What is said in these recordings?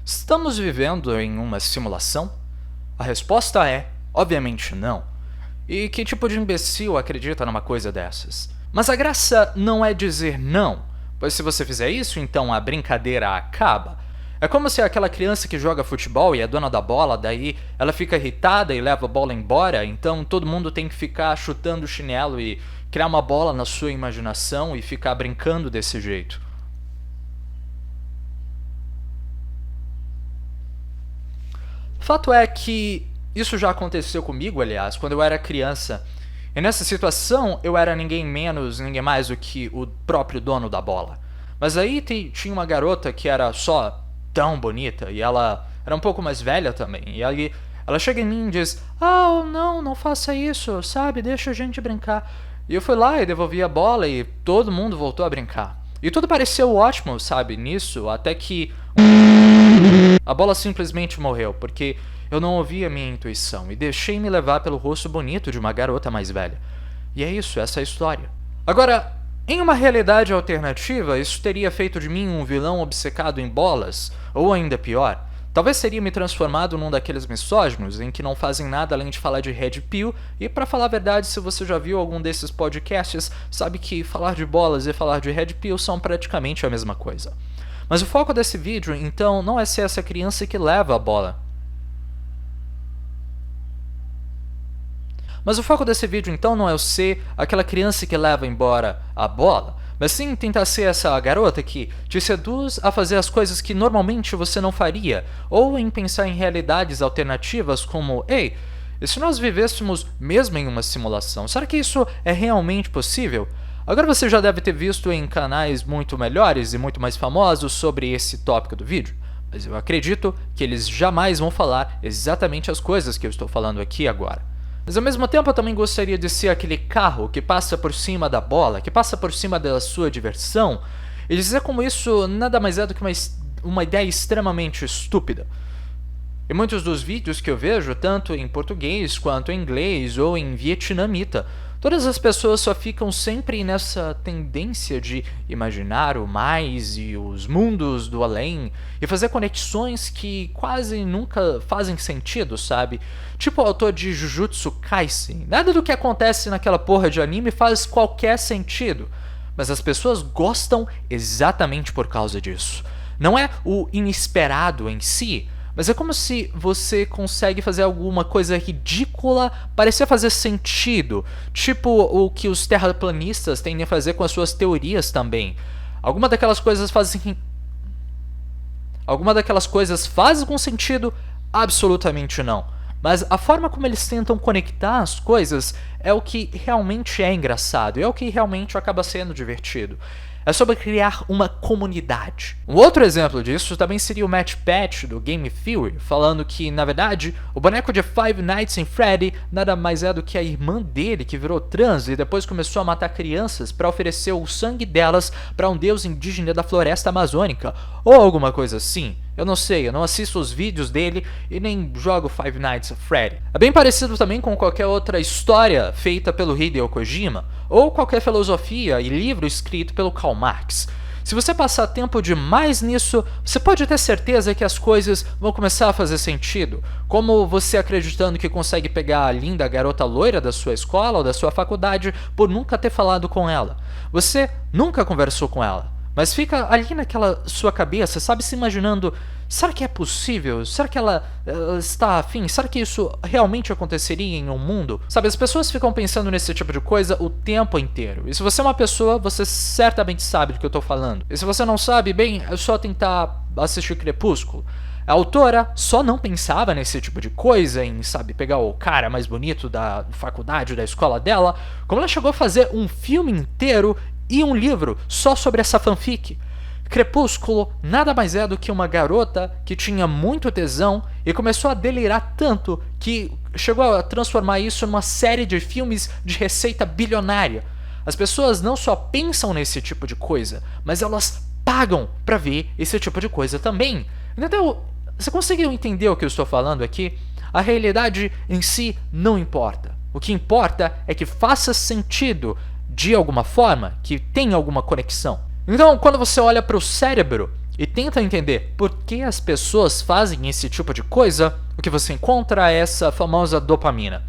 Estamos vivendo em uma simulação? A resposta é, obviamente não. E que tipo de imbecil acredita numa coisa dessas? Mas a graça não é dizer não, pois se você fizer isso, então a brincadeira acaba. É como se aquela criança que joga futebol e é dona da bola, daí ela fica irritada e leva a bola embora, então todo mundo tem que ficar chutando o chinelo e criar uma bola na sua imaginação e ficar brincando desse jeito. Fato é que isso já aconteceu comigo, aliás, quando eu era criança. E nessa situação eu era ninguém menos, ninguém mais do que o próprio dono da bola. Mas aí tinha uma garota que era só tão bonita e ela era um pouco mais velha também. E aí ela chega em mim e diz: "Ah, não, não faça isso, sabe? Deixa a gente brincar." E eu fui lá e devolvi a bola e todo mundo voltou a brincar. E tudo pareceu ótimo, sabe, nisso, até que a bola simplesmente morreu, porque eu não ouvi a minha intuição e deixei me levar pelo rosto bonito de uma garota mais velha. E é isso, essa é a história. Agora, em uma realidade alternativa, isso teria feito de mim um vilão obcecado em bolas, ou ainda pior, talvez seria me transformado num daqueles misóginos em que não fazem nada além de falar de Red Pill, e pra falar a verdade, se você já viu algum desses podcasts, sabe que falar de bolas e falar de Red Pill são praticamente a mesma coisa. Mas o foco desse vídeo, então, não é ser essa criança que leva a bola. Mas o foco desse vídeo, então, não é eu ser aquela criança que leva embora a bola, mas sim tentar ser essa garota que te seduz a fazer as coisas que normalmente você não faria, ou em pensar em realidades alternativas como, ei, e se nós vivêssemos mesmo em uma simulação, será que isso é realmente possível? Agora você já deve ter visto em canais muito melhores e muito mais famosos sobre esse tópico do vídeo, mas eu acredito que eles jamais vão falar exatamente as coisas que eu estou falando aqui agora. Mas ao mesmo tempo eu também gostaria de ser aquele carro que passa por cima da bola, que passa por cima da sua diversão, e dizer como isso nada mais é do que uma ideia extremamente estúpida. E muitos dos vídeos que eu vejo, tanto em português quanto em inglês ou em vietnamita, todas as pessoas só ficam sempre nessa tendência de imaginar o mais e os mundos do além e fazer conexões que quase nunca fazem sentido, sabe? Tipo o autor de Jujutsu Kaisen. Nada do que acontece naquela porra de anime faz qualquer sentido, mas as pessoas gostam exatamente por causa disso. Não é o inesperado em si, mas é como se você consegue fazer alguma coisa ridícula parecer fazer sentido, tipo o que os terraplanistas tendem a fazer com as suas teorias também. Alguma daquelas coisas faz com sentido? Absolutamente não. Mas a forma como eles tentam conectar as coisas é o que realmente é engraçado, é o que realmente acaba sendo divertido. É sobre criar uma comunidade. Um outro exemplo disso também seria o Matt Patch do Game Theory, falando que, na verdade, o boneco de Five Nights at Freddy nada mais é do que a irmã dele que virou trans e depois começou a matar crianças para oferecer o sangue delas para um deus indígena da floresta amazônica, ou alguma coisa assim. Eu não sei, eu não assisto os vídeos dele e nem jogo Five Nights at Freddy. É bem parecido também com qualquer outra história feita pelo Hideo Kojima, ou qualquer filosofia e livro escrito pelo Karl Marx. Se você passar tempo demais nisso, você pode ter certeza que as coisas vão começar a fazer sentido, como você acreditando que consegue pegar a linda garota loira da sua escola ou da sua faculdade por nunca ter falado com ela. Você nunca conversou com ela, mas fica ali naquela sua cabeça, sabe, se imaginando, será que é possível? Será que ela está afim? Será que isso realmente aconteceria em um mundo? Sabe, as pessoas ficam pensando nesse tipo de coisa o tempo inteiro. E se você é uma pessoa, você certamente sabe do que eu estou falando. E se você não sabe, bem, é só tentar assistir Crepúsculo. A autora só não pensava nesse tipo de coisa, em, sabe, pegar o cara mais bonito da faculdade, da escola dela, como ela chegou a fazer um filme inteiro e um livro só sobre essa fanfic. Crepúsculo nada mais é do que uma garota que tinha muito tesão e começou a delirar tanto que chegou a transformar isso numa série de filmes de receita bilionária. As pessoas não só pensam nesse tipo de coisa, mas elas pagam pra ver esse tipo de coisa também. Então, você conseguiu entender o que eu estou falando aqui? A realidade em si não importa. O que importa é que faça sentido de alguma forma, que tenha alguma conexão. Então, quando você olha para o cérebro, e tenta entender por que as pessoas fazem esse tipo de coisa, o que você encontra é essa famosa dopamina.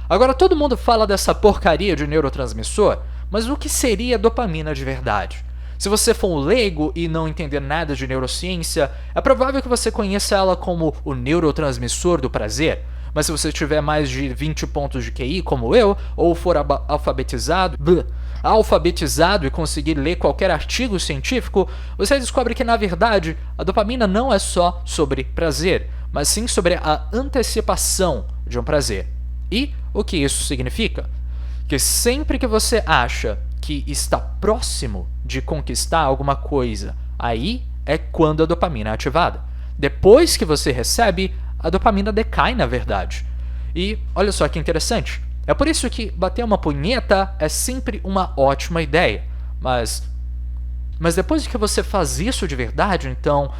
Agora, todo mundo fala dessa porcaria de neurotransmissor, mas o que seria dopamina de verdade? Se você for um leigo e não entender nada de neurociência, é provável que você conheça ela como o neurotransmissor do prazer. Mas se você tiver mais de 20 pontos de QI, como eu, ou for alfabetizado e conseguir ler qualquer artigo científico, você descobre que, na verdade, a dopamina não é só sobre prazer, mas sim sobre a antecipação de um prazer. E o que isso significa? Que sempre que você acha que está próximo de conquistar alguma coisa, aí é quando a dopamina é ativada. Depois que você recebe, a dopamina decai, na verdade. E olha só que interessante. É por isso que bater uma punheta é sempre uma ótima ideia. Mas depois que você faz isso de verdade, então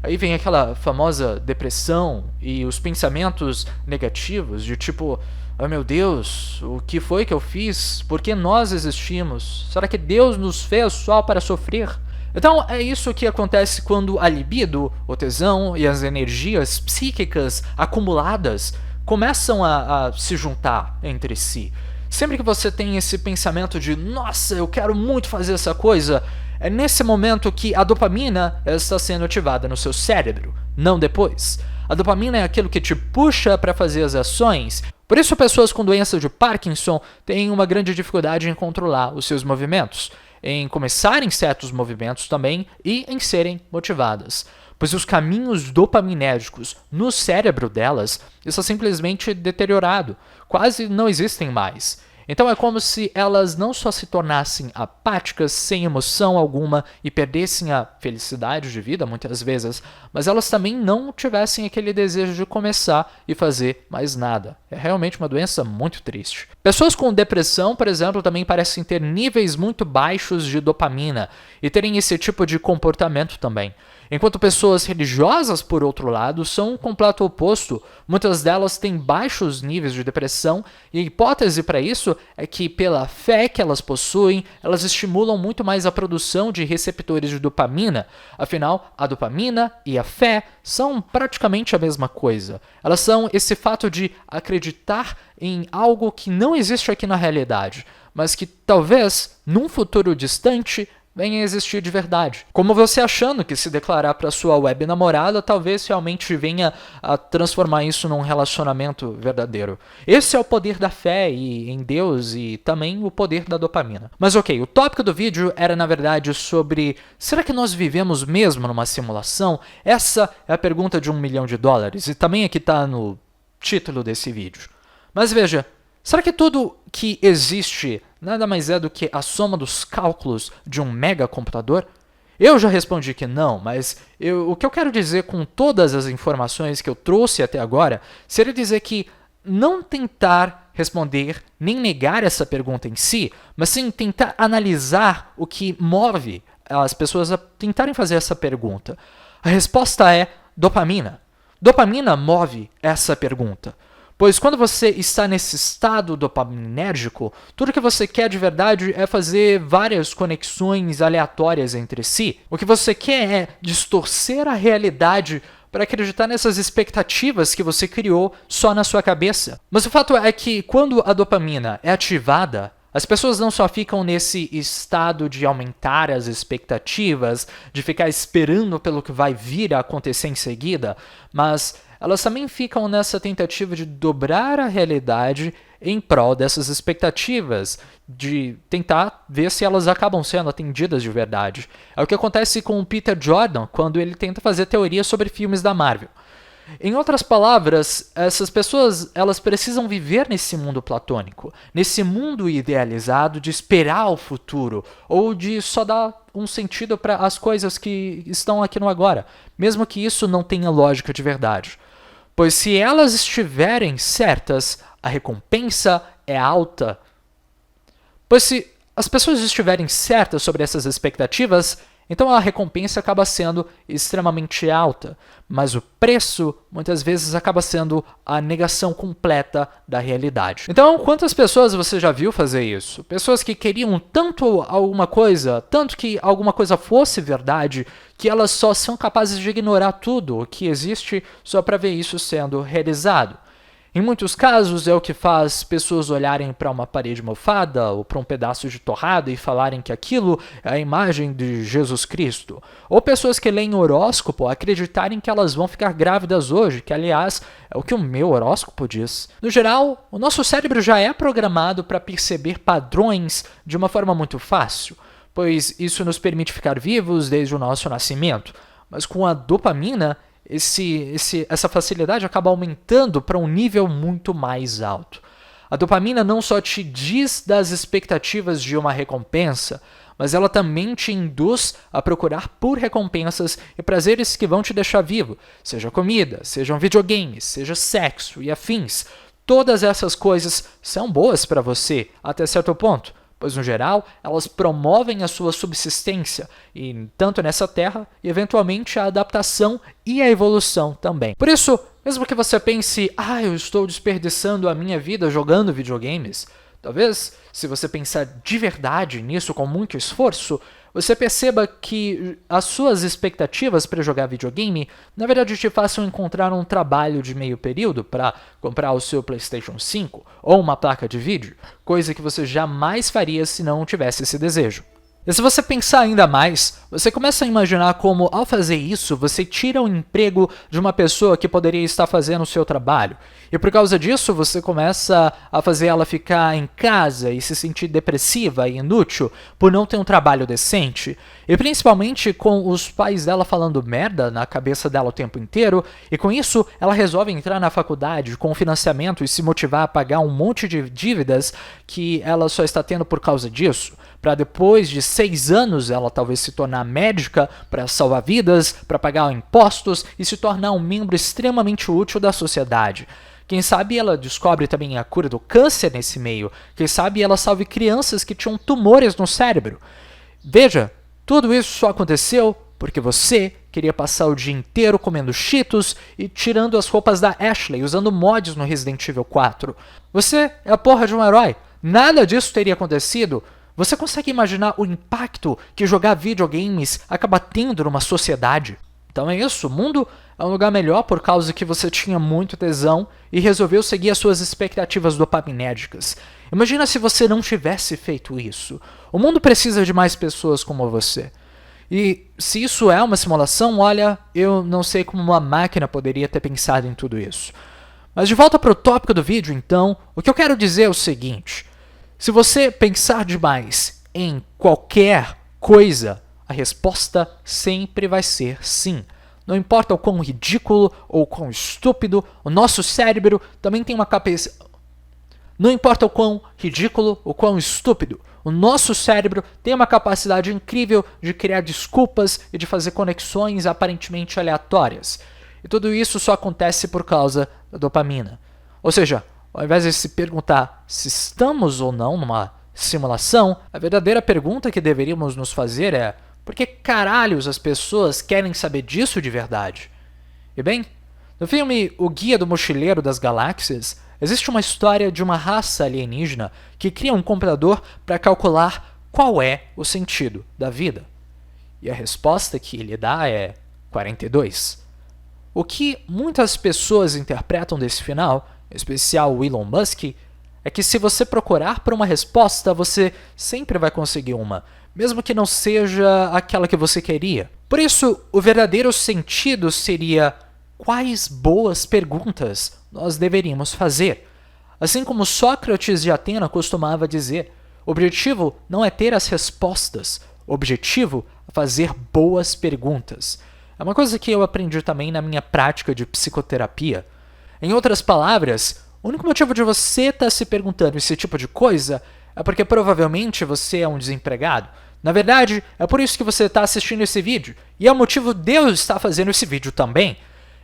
aí vem aquela famosa depressão e os pensamentos negativos de tipo: oh meu Deus, o que foi que eu fiz? Por que nós existimos? Será que Deus nos fez só para sofrer? Então é isso que acontece quando a libido, o tesão e as energias psíquicas acumuladas começam a se juntar entre si. Sempre que você tem esse pensamento de nossa, eu quero muito fazer essa coisa, é nesse momento que a dopamina está sendo ativada no seu cérebro, não depois. A dopamina é aquilo que te puxa para fazer as ações. Por isso, pessoas com doença de Parkinson têm uma grande dificuldade em controlar os seus movimentos, em começarem certos movimentos também e em serem motivadas, pois os caminhos dopaminérgicos no cérebro delas estão simplesmente deteriorado, quase não existem mais. Então é como se elas não só se tornassem apáticas, sem emoção alguma e perdessem a felicidade de vida muitas vezes, mas elas também não tivessem aquele desejo de começar e fazer mais nada. É realmente uma doença muito triste. Pessoas com depressão, por exemplo, também parecem ter níveis muito baixos de dopamina e terem esse tipo de comportamento também. Enquanto pessoas religiosas, por outro lado, são o completo oposto. Muitas delas têm baixos níveis de depressão e a hipótese para isso é que, pela fé que elas possuem, elas estimulam muito mais a produção de receptores de dopamina. Afinal, a dopamina e a fé são praticamente a mesma coisa. Elas são esse fato de acreditar em algo que não existe aqui na realidade, mas que talvez, num futuro distante, venha a existir de verdade. Como você achando que se declarar para sua web namorada talvez realmente venha a transformar isso num relacionamento verdadeiro. Esse é o poder da fé em Deus e também o poder da dopamina. Mas ok, o tópico do vídeo era na verdade sobre: será que nós vivemos mesmo numa simulação? Essa é a pergunta de $1 milhão e também aqui está no título desse vídeo. Mas veja, será que tudo que existe nada mais é do que a soma dos cálculos de um megacomputador? Eu já respondi que não, mas o que eu quero dizer com todas as informações que eu trouxe até agora seria dizer que não tentar responder nem negar essa pergunta em si, mas sim tentar analisar o que move as pessoas a tentarem fazer essa pergunta. A resposta é dopamina. Dopamina move essa pergunta. Pois quando você está nesse estado dopaminérgico, tudo que você quer de verdade é fazer várias conexões aleatórias entre si. O que você quer é distorcer a realidade para acreditar nessas expectativas que você criou só na sua cabeça. Mas o fato é que quando a dopamina é ativada, as pessoas não só ficam nesse estado de aumentar as expectativas, de ficar esperando pelo que vai vir a acontecer em seguida, mas elas também ficam nessa tentativa de dobrar a realidade em prol dessas expectativas, de tentar ver se elas acabam sendo atendidas de verdade. É o que acontece com o Peter Jordan quando ele tenta fazer teorias sobre filmes da Marvel. Em outras palavras, essas pessoas elas precisam viver nesse mundo platônico, nesse mundo idealizado de esperar o futuro, ou de só dar um sentido para as coisas que estão aqui no agora, mesmo que isso não tenha lógica de verdade. Pois se elas estiverem certas, a recompensa é alta. Pois se as pessoas estiverem certas sobre essas expectativas, Então a recompensa acaba sendo extremamente alta, mas o preço muitas vezes acaba sendo a negação completa da realidade. Então, quantas pessoas você já viu fazer isso? Pessoas que queriam tanto alguma coisa, tanto que alguma coisa fosse verdade, que elas só são capazes de ignorar tudo o que existe só para ver isso sendo realizado. Em muitos casos, é o que faz pessoas olharem para uma parede mofada ou para um pedaço de torrada e falarem que aquilo é a imagem de Jesus Cristo. Ou pessoas que leem horóscopo acreditarem que elas vão ficar grávidas hoje, que, aliás, é o que o meu horóscopo diz. No geral, o nosso cérebro já é programado para perceber padrões de uma forma muito fácil, pois isso nos permite ficar vivos desde o nosso nascimento. Mas com a dopamina, essa facilidade acaba aumentando para um nível muito mais alto. A dopamina não só te diz das expectativas de uma recompensa, mas ela também te induz a procurar por recompensas e prazeres que vão te deixar vivo, seja comida, sejam videogames, seja sexo e afins. Todas essas coisas são boas para você até certo ponto, pois, no geral, elas promovem a sua subsistência, e tanto nessa terra, e eventualmente a adaptação e a evolução também. Por isso, mesmo que você pense, eu estou desperdiçando a minha vida jogando videogames, talvez, se você pensar de verdade nisso com muito esforço, você perceba que as suas expectativas para jogar videogame, na verdade, te façam encontrar um trabalho de meio período para comprar o seu PlayStation 5 ou uma placa de vídeo, coisa que você jamais faria se não tivesse esse desejo. E se você pensar ainda mais, você começa a imaginar como, ao fazer isso, você tira o emprego de uma pessoa que poderia estar fazendo o seu trabalho. E por causa disso, você começa a fazer ela ficar em casa e se sentir depressiva e inútil por não ter um trabalho decente. E principalmente com os pais dela falando merda na cabeça dela o tempo inteiro. E com isso, ela resolve entrar na faculdade com financiamento e se motivar a pagar um monte de dívidas que ela só está tendo por causa disso. Para depois de 6 anos ela talvez se tornar médica para salvar vidas, para pagar impostos e se tornar um membro extremamente útil da sociedade. Quem sabe ela descobre também a cura do câncer nesse meio. Quem sabe ela salve crianças que tinham tumores no cérebro. Veja, tudo isso só aconteceu porque você queria passar o dia inteiro comendo Cheetos e tirando as roupas da Ashley, usando mods no Resident Evil 4. Você é a porra de um herói. Nada disso teria acontecido. Você consegue imaginar o impacto que jogar videogames acaba tendo numa sociedade? Então é isso, o mundo é um lugar melhor por causa que você tinha muito tesão e resolveu seguir as suas expectativas dopaminérgicas. Imagina se você não tivesse feito isso. O mundo precisa de mais pessoas como você. E se isso é uma simulação, olha, eu não sei como uma máquina poderia ter pensado em tudo isso. Mas de volta para o tópico do vídeo, então, o que eu quero dizer é o seguinte. Se você pensar demais em qualquer coisa, a resposta sempre vai ser sim. Não importa o quão ridículo ou quão estúpido, o nosso cérebro também tem uma cabeça... Não importa o quão ridículo ou quão estúpido, o nosso cérebro tem uma capacidade incrível de criar desculpas e de fazer conexões aparentemente aleatórias. E tudo isso só acontece por causa da dopamina. Ou seja, ao invés de se perguntar se estamos ou não numa simulação, a verdadeira pergunta que deveríamos nos fazer é: por que caralhos as pessoas querem saber disso de verdade? E bem, no filme O Guia do Mochileiro das Galáxias, existe uma história de uma raça alienígena que cria um computador para calcular qual é o sentido da vida. E a resposta que ele dá é 42. O que muitas pessoas interpretam desse final, em especial o Elon Musk, é que se você procurar por uma resposta, você sempre vai conseguir uma, mesmo que não seja aquela que você queria. Por isso, o verdadeiro sentido seria: quais boas perguntas nós deveríamos fazer? Assim como Sócrates de Atena costumava dizer, o objetivo não é ter as respostas, o objetivo é fazer boas perguntas. É uma coisa que eu aprendi também na minha prática de psicoterapia. Em outras palavras, o único motivo de você estar se perguntando esse tipo de coisa é porque provavelmente você é um desempregado. Na verdade, é por isso que você está assistindo esse vídeo, e é o motivo de eu estar fazendo esse vídeo também.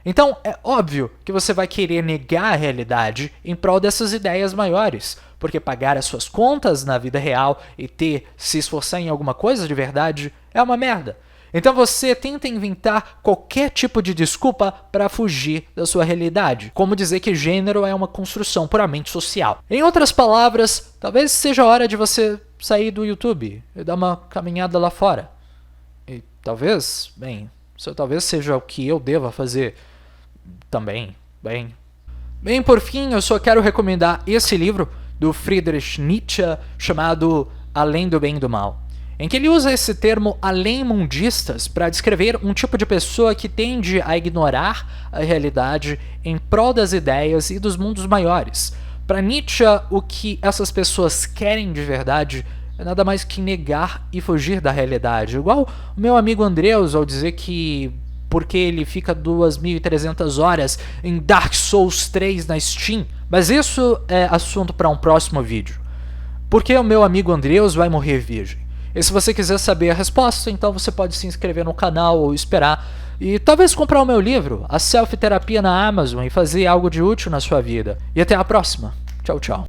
Então, é óbvio que você vai querer negar a realidade em prol dessas ideias maiores, porque pagar as suas contas na vida real e se esforçar em alguma coisa de verdade é uma merda. Então você tenta inventar qualquer tipo de desculpa para fugir da sua realidade, como dizer que gênero é uma construção puramente social. Em outras palavras, talvez seja a hora de você sair do YouTube e dar uma caminhada lá fora. E talvez, isso talvez seja o que eu deva fazer também, Bem, por fim, eu só quero recomendar esse livro do Friedrich Nietzsche chamado Além do Bem e do Mal, em que ele usa esse termo além-mundistas para descrever um tipo de pessoa que tende a ignorar a realidade em prol das ideias e dos mundos maiores. Para Nietzsche, o que essas pessoas querem de verdade é nada mais que negar e fugir da realidade. Igual o meu amigo Andreus ao dizer que porque ele fica 2.300 horas em Dark Souls 3 na Steam. Mas isso é assunto para um próximo vídeo. Por que o meu amigo Andreus vai morrer virgem? E se você quiser saber a resposta, então você pode se inscrever no canal ou esperar e talvez comprar o meu livro, A Self-Terapia, na Amazon, e fazer algo de útil na sua vida. E até a próxima. Tchau, tchau.